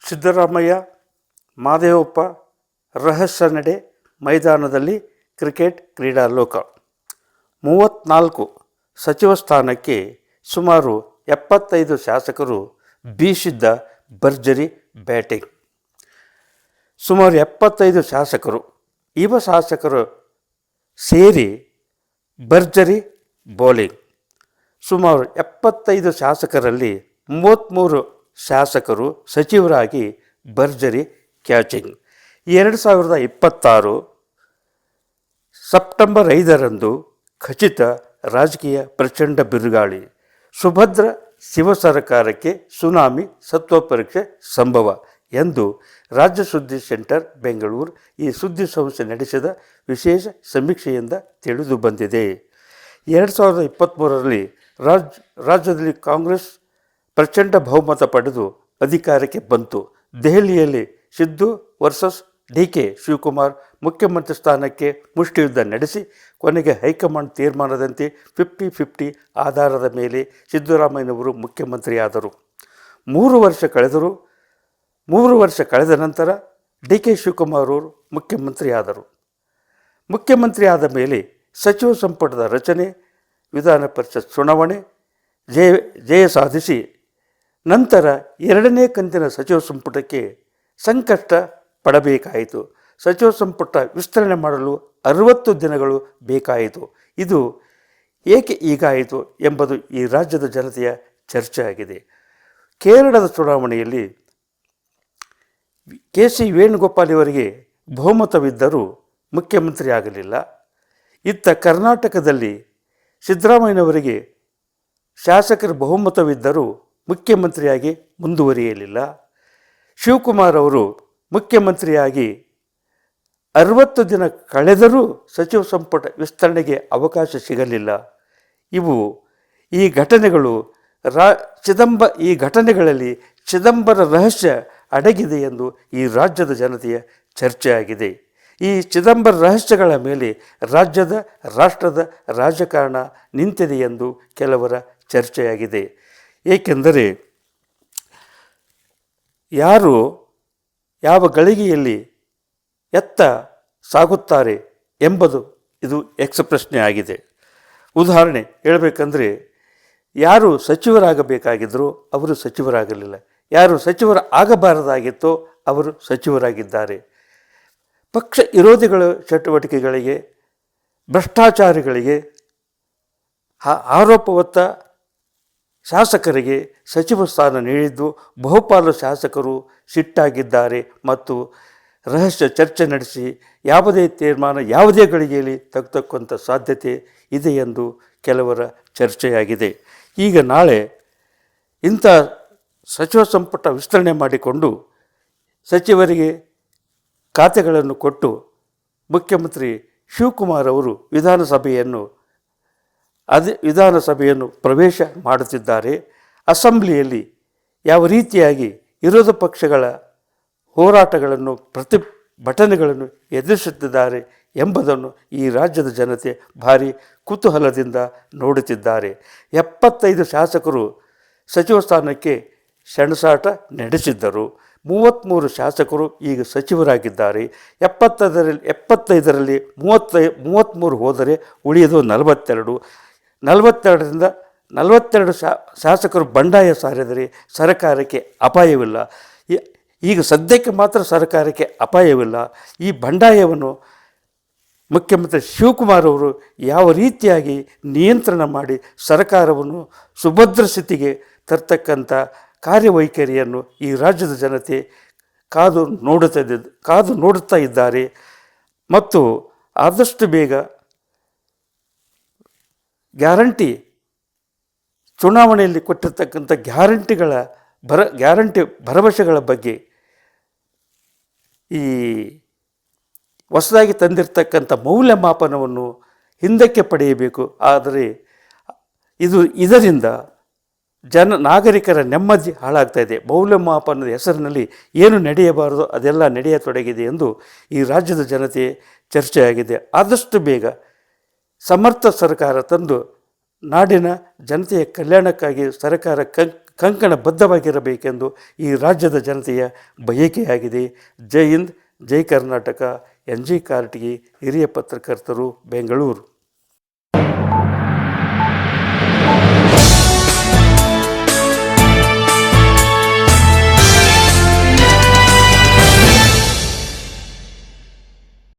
ಸಿದ್ದರಾಮಯ್ಯ ಮಾದೇವಪ್ಪ ರಹಸ್ಯ ನಡೆ ಮೈದಾನದಲ್ಲಿ ಕ್ರಿಕೆಟ್ ಕ್ರೀಡಾಲೋಕ. 34 ಸಚಿವ ಸ್ಥಾನಕ್ಕೆ ಸುಮಾರು 75 ಶಾಸಕರು ಬೀಸಿದ್ದ ಭರ್ಜರಿ ಬ್ಯಾಟಿಂಗ್. ಸುಮಾರು 75 ಶಾಸಕರು, ಯುವ ಶಾಸಕರು ಸೇರಿ ಭರ್ಜರಿ ಬೌಲಿಂಗ್. ಸುಮಾರು 75 ಶಾಸಕರಲ್ಲಿ 33 ಶಾಸಕರು ಸಚಿವರಾಗಿ ಭರ್ಜರಿ ಕ್ಯಾಚಿಂಗ್. 2026 ಸೆಪ್ಟೆಂಬರ್ 5ರಂದು ಖಚಿತ ರಾಜಕೀಯ ಪ್ರಚಂಡ ಬಿರುಗಾಳಿ. ಸುಭದ್ರ ಶಿವ ಸರ್ಕಾರಕ್ಕೆ ಸುನಾಮಿ ಸತ್ವ ಪರೀಕ್ಷೆ ಸಂಭವ ಎಂದು ರಾಜ್ಯ ಸುದ್ದಿ ಸೆಂಟರ್ ಬೆಂಗಳೂರು ಈ ಸುದ್ದಿ ಸಂಸ್ಥೆ ನಡೆಸಿದ ವಿಶೇಷ ಸಮೀಕ್ಷೆಯಿಂದ ತಿಳಿದು ಬಂದಿದೆ. 2023ರಲ್ಲಿ ರಾಜ್ಯದಲ್ಲಿ ಕಾಂಗ್ರೆಸ್ ಪ್ರಚಂಡ ಬಹುಮತ ಪಡೆದು ಅಧಿಕಾರಕ್ಕೆ ಬಂತು. ದೆಹಲಿಯಲ್ಲಿ ಸಿದ್ದು ವರ್ಸಸ್ ಡಿಕೆ ಶಿವಕುಮಾರ್ ಮುಖ್ಯಮಂತ್ರಿ ಸ್ಥಾನಕ್ಕೆ ಮುಷ್ಟಿಯುದ್ಧ ನಡೆಸಿ ಕೊನೆಗೆ ಹೈಕಮಾಂಡ್ ತೀರ್ಮಾನದಂತೆ 50-50 ಆಧಾರದ ಮೇಲೆ ಸಿದ್ದರಾಮಯ್ಯನವರು ಮುಖ್ಯಮಂತ್ರಿಯಾದರು. 3 ವರ್ಷ ಕಳೆದ ನಂತರ ಡಿ ಕೆ ಶಿವಕುಮಾರ್ ಅವರು ಮುಖ್ಯಮಂತ್ರಿ ಆದ ಮೇಲೆ ಸಚಿವ ಸಂಪುಟದ ರಚನೆ, ವಿಧಾನ ಪರಿಷತ್ ಚುನಾವಣೆ ಜಯ ಸಾಧಿಸಿ ನಂತರ 2ನೇ ಕಂತಿನ ಸಚಿವ ಸಂಪುಟಕ್ಕೆ ಸಂಕಷ್ಟ ಪಡಬೇಕಾಯಿತು. ಸಚಿವ ಸಂಪುಟ ವಿಸ್ತರಣೆ ಮಾಡಲು 60 ದಿನಗಳು ಬೇಕಾಯಿತು. ಇದು ಏಕೆ ಹೀಗಾಯಿತು ಎಂಬುದು ಈ ರಾಜ್ಯದ ಜನತೆಯ ಚರ್ಚೆಯಾಗಿದೆ. ಕೇರಳದ ಚುನಾವಣೆಯಲ್ಲಿ ಕೆ.ಸಿ. ವೇಣುಗೋಪಾಲ್ ಇವರಿಗೆ ಬಹುಮತವಿದ್ದರೂ ಮುಖ್ಯಮಂತ್ರಿ ಆಗಲಿಲ್ಲ. ಇತ್ತ ಕರ್ನಾಟಕದಲ್ಲಿ ಸಿದ್ದರಾಮಯ್ಯನವರಿಗೆ ಶಾಸಕರ ಬಹುಮತವಿದ್ದರೂ ಮುಖ್ಯಮಂತ್ರಿಯಾಗಿ ಮುಂದುವರಿಯಲಿಲ್ಲ. ಶಿವಕುಮಾರ್ ಅವರು ಮುಖ್ಯಮಂತ್ರಿಯಾಗಿ 60 ದಿನ ಕಳೆದರೂ ಸಚಿವ ಸಂಪುಟ ವಿಸ್ತರಣೆಗೆ ಅವಕಾಶ ಸಿಗಲಿಲ್ಲ. ಈ ಘಟನೆಗಳಲ್ಲಿ ಚಿದಂಬರ ರಹಸ್ಯ ಅಡಗಿದೆ ಎಂದು ಈ ರಾಜ್ಯದ ಜನತೆಯ ಚರ್ಚೆಯಾಗಿದೆ. ಈ ಚಿದಂಬರ ರಹಸ್ಯಗಳ ಮೇಲೆ ರಾಷ್ಟ್ರದ ರಾಜಕಾರಣ ನಿಂತಿದೆ ಎಂದು ಕೆಲವರ ಚರ್ಚೆಯಾಗಿದೆ. ಏಕೆಂದರೆ ಯಾರು ಯಾವ ಗಳಿಗೆಯಲ್ಲಿ ಎತ್ತ ಸಾಗುತ್ತಾರೆ ಎಂಬುದು ಇದು ಪ್ರಶ್ನೆ ಆಗಿದೆ. ಉದಾಹರಣೆ ಹೇಳಬೇಕಂದ್ರೆ, ಯಾರು ಸಚಿವರಾಗಬೇಕಾಗಿದ್ದರೂ ಅವರು ಸಚಿವರಾಗಲಿಲ್ಲ, ಯಾರು ಸಚಿವರ ಆಗಬಾರದಾಗಿತ್ತೋ ಅವರು ಸಚಿವರಾಗಿದ್ದಾರೆ. ಪಕ್ಷ ವಿರೋಧಿಗಳ ಚಟುವಟಿಕೆಗಳಿಗೆ, ಭ್ರಷ್ಟಾಚಾರಿಗಳಿಗೆ, ಆರೋಪ ಹೊತ್ತ ಶಾಸಕರಿಗೆ ಸಚಿವ ಸ್ಥಾನ ನೀಡಿದ್ದು ಬಹುಪಾಲು ಶಾಸಕರು ಸಿಟ್ಟಾಗಿದ್ದಾರೆ ಮತ್ತು ರಹಸ್ಯ ಚರ್ಚೆ ನಡೆಸಿ ಯಾವುದೇ ತೀರ್ಮಾನ ಯಾವುದೇ ಗಳಿಗೆಯಲ್ಲಿ ತೆಗೆದುಕೊಂಥ ಸಾಧ್ಯತೆ ಇದೆ ಎಂದು ಕೆಲವರ ಚರ್ಚೆಯಾಗಿದೆ. ಈಗ ನಾಳೆ ಇಂಥ ಸಚಿವ ಸಂಪುಟ ವಿಸ್ತರಣೆ ಮಾಡಿಕೊಂಡು ಸಚಿವರಿಗೆ ಖಾತೆಗಳನ್ನು ಕೊಟ್ಟು ಮುಖ್ಯಮಂತ್ರಿ ಶಿವಕುಮಾರ್ ಅವರು ವಿಧಾನಸಭೆಯನ್ನು ಪ್ರವೇಶ ಮಾಡುತ್ತಿದ್ದಾರೆ. ಅಸೆಂಬ್ಲಿಯಲ್ಲಿ ಯಾವ ರೀತಿಯಾಗಿ ವಿರೋಧ ಪಕ್ಷಗಳ ಹೋರಾಟಗಳನ್ನು, ಪ್ರತಿಭಟನೆಗಳನ್ನು ಎದುರಿಸುತ್ತಿದ್ದಾರೆ ಎಂಬುದನ್ನು ಈ ರಾಜ್ಯದ ಜನತೆ ಭಾರಿ ಕುತೂಹಲದಿಂದ ನೋಡುತ್ತಿದ್ದಾರೆ. 75 ಶಾಸಕರು ಸಚಿವ ಸ್ಥಾನಕ್ಕೆ ಸೆಣಸಾಟ ನಡೆಸಿದ್ದರು. 33 ಶಾಸಕರು ಈಗ ಸಚಿವರಾಗಿದ್ದಾರೆ. 75ರಲ್ಲಿ 33 ಹೋದರೆ ಉಳಿಯೋದು 42ರಿಂದ 42 ಶಾಸಕರು ಬಂಡಾಯ ಸಾರಿದರೆ ಸರ್ಕಾರಕ್ಕೆ ಅಪಾಯವಿಲ್ಲ. ಈಗ ಸದ್ಯಕ್ಕೆ ಮಾತ್ರ ಸರ್ಕಾರಕ್ಕೆ ಅಪಾಯವಿಲ್ಲ. ಈ ಬಂಡಾಯವನ್ನು ಮುಖ್ಯಮಂತ್ರಿ ಶಿವಕುಮಾರ್ ಅವರು ಯಾವ ರೀತಿಯಾಗಿ ನಿಯಂತ್ರಣ ಮಾಡಿ ಸರ್ಕಾರವನ್ನು ಸುಭದ್ರ ಸ್ಥಿತಿಗೆ ತರ್ತಕ್ಕಂಥ ಕಾರ್ಯವೈಖರಿಯನ್ನು ಈ ರಾಜ್ಯದ ಜನತೆ ಕಾದು ನೋಡುತ್ತಾ ಇದ್ದಾರೆ. ಮತ್ತು ಆದಷ್ಟು ಬೇಗ ಗ್ಯಾರಂಟಿ ಚುನಾವಣೆಯಲ್ಲಿ ಕೊಟ್ಟಿರ್ತಕ್ಕಂಥ ಗ್ಯಾರಂಟಿ ಭರವಸೆಗಳ ಬಗ್ಗೆ ಈ ಹೊಸದಾಗಿ ತಂದಿರತಕ್ಕಂಥ ಮೌಲ್ಯಮಾಪನವನ್ನು ಹಿಂದಕ್ಕೆ ಪಡೆಯಬೇಕು. ಆದರೆ ಇದರಿಂದ ನಾಗರಿಕರ ನೆಮ್ಮದಿ ಹಾಳಾಗ್ತಾ ಇದೆ. ಮೌಲ್ಯಮಾಪನದ ಹೆಸರಿನಲ್ಲಿ ಏನು ನಡೆಯಬಾರದು ಅದೆಲ್ಲ ನಡೆಯತೊಡಗಿದೆ ಎಂದು ಈ ರಾಜ್ಯದ ಜನತೆ ಚರ್ಚೆಯಾಗಿದೆ. ಆದಷ್ಟು ಬೇಗ ಸಮರ್ಥ ಸರ್ಕಾರ ತಂದು ನಾಡಿನ ಜನತೆಯ ಕಲ್ಯಾಣಕ್ಕಾಗಿ ಸರ್ಕಾರ ಕಂಕಣಬದ್ಧವಾಗಿರಬೇಕೆಂದು ಈ ರಾಜ್ಯದ ಜನತೆಯ ಬಯಕೆಯಾಗಿದೆ. ಜೈ ಹಿಂದ್, ಜೈ ಕರ್ನಾಟಕ. ಎನ್ ಜಿ ಕಾರ್ಟಿಗಿ, ಹಿರಿಯ ಪತ್ರಕರ್ತರು, ಬೆಂಗಳೂರು.